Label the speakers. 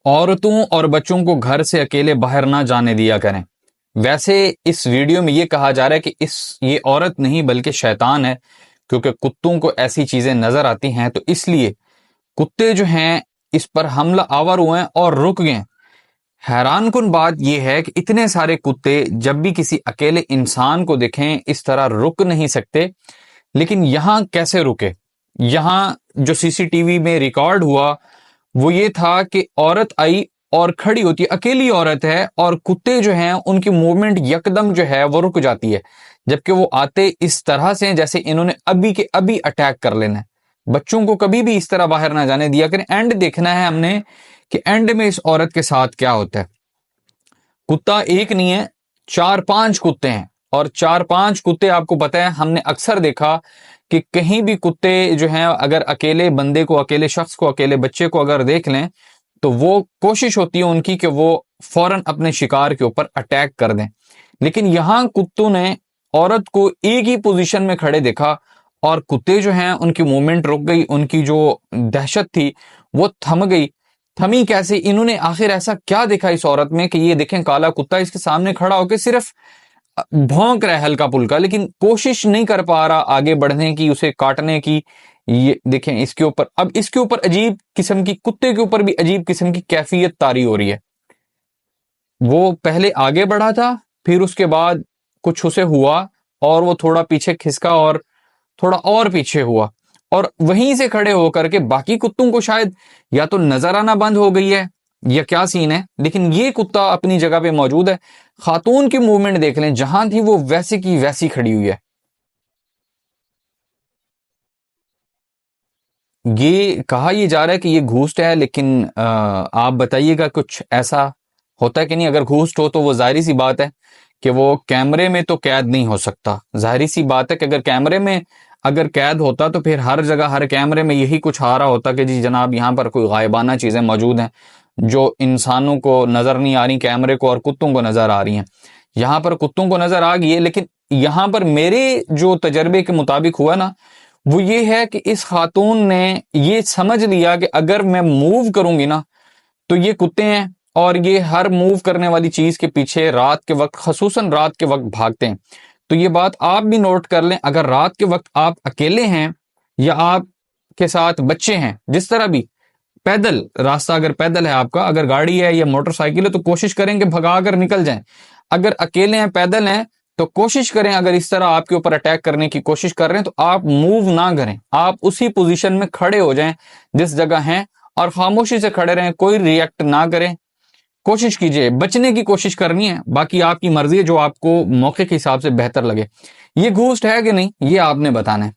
Speaker 1: औरतों और बच्चों को घर से अकेले बाहर ना जाने दिया करें। वैसे इस वीडियो में ये कहा जा रहा है कि ये औरत नहीं बल्कि शैतान है, क्योंकि कुत्तों को ऐसी चीजें नजर आती हैं, तो इसलिए कुत्ते जो हैं इस पर हमला आवर हुए हैं और रुक गए। हैरानकुन बात यह है कि इतने सारे कुत्ते जब भी किसी अकेले इंसान को देखें इस तरह रुक नहीं सकते, लेकिन यहां कैसे रुके? यहां जो सीसीटीवी में रिकॉर्ड हुआ वो ये था कि औरत आई और खड़ी होती है, अकेली औरत है, और कुत्ते जो हैं उनकी मूवमेंट यकदम जो है वो रुक जाती है, जबकि वो आते इस तरह से जैसे इन्होंने अभी के अभी अटैक कर लेना है। बच्चों को कभी भी इस तरह बाहर ना जाने दिया करें। एंड देखना है हमने कि एंड में इस औरत के साथ क्या होता है। कुत्ता एक नहीं है, 4-5 कुत्ते हैं, और 4-5 कुत्ते आपको पता है, हमने अक्सर देखा कि कहीं भी कुत्ते जो हैं अगर अकेले बंदे को, अकेले शख्स को, अकेले बच्चे को अगर देख लें तो वो कोशिश होती है उनकी कि वो फौरन अपने शिकार के ऊपर अटैक कर दें। लेकिन यहां कुत्तों ने औरत को एक ही पोजीशन में खड़े देखा और कुत्ते जो हैं उनकी मूवमेंट रुक गई, उनकी जो दहशत थी वो थम गई। थमी कैसे? इन्होंने आखिर ऐसा क्या देखा इस औरत में कि ये देखें काला कुत्ता इसके सामने खड़ा होकर सिर्फ भौंक रहा है हल्का पुल्का, लेकिन कोशिश नहीं कर पा रहा आगे बढ़ने की, उसे काटने की। ये देखें इसके ऊपर, अब इसके ऊपर अजीब किस्म की, कुत्ते के ऊपर भी अजीब किस्म की कैफियत तारी हो रही है। वो पहले आगे बढ़ा था, फिर उसके बाद कुछ उसे हुआ और वो थोड़ा पीछे खिसका और थोड़ा और पीछे हुआ, और वहीं से खड़े होकर के बाकी कुत्तों को शायद या तो नजर आना बंद हो गई है या क्या सीन है, लेकिन ये कुत्ता अपनी जगह पे मौजूद है। खातून की मूवमेंट देख लें, जहां थी वो वैसे की वैसी खड़ी हुई है। ये कहा यह जा रहा है कि ये घूस्ट है, लेकिन आप बताइएगा कुछ ऐसा होता है कि नहीं? अगर घूस्ट हो तो वो जाहिर सी बात है कि वो कैमरे में तो कैद नहीं हो सकता। जाहिर सी बात है कि अगर कैमरे में अगर कैद होता तो फिर हर जगह हर कैमरे में यही कुछ आ रहा होता कि जी जनाब यहाँ पर कोई गायबाना चीजें मौजूद हैं जो इंसानों को नजर नहीं आ रही, कैमरे को, और कुत्तों को नजर आ रही हैं। यहाँ पर कुत्तों को नजर आ गई है, लेकिन यहाँ पर मेरे जो तजर्बे के मुताबिक हुआ ना वो ये है कि इस खातून ने ये समझ लिया कि अगर मैं मूव करूंगी ना तो ये कुत्ते हैं और ये हर मूव करने वाली चीज के पीछे रात के वक्त, खसूसन रात के वक्त भागते हैं। तो ये बात आप भी नोट कर लें, अगर रात के वक्त आप अकेले हैं या आपके साथ बच्चे हैं, जिस तरह भी पैदल रास्ता, अगर पैदल है आपका, अगर गाड़ी है या मोटरसाइकिल है तो कोशिश करें कि भगा कर निकल जाएं। अगर अकेले हैं, पैदल हैं, तो कोशिश करें, अगर इस तरह आपके ऊपर अटैक करने की कोशिश कर रहे हैं तो आप मूव ना करें, आप उसी पोजीशन में खड़े हो जाएं जिस जगह हैं और खामोशी से खड़े रहें, कोई रिएक्ट ना करें। कोशिश कीजिए, बचने की कोशिश करनी है, बाकी आपकी मर्जी है, जो आपको मौके के हिसाब से बेहतर लगे। ये घूस्ट है कि नहीं ये आपने बताना है।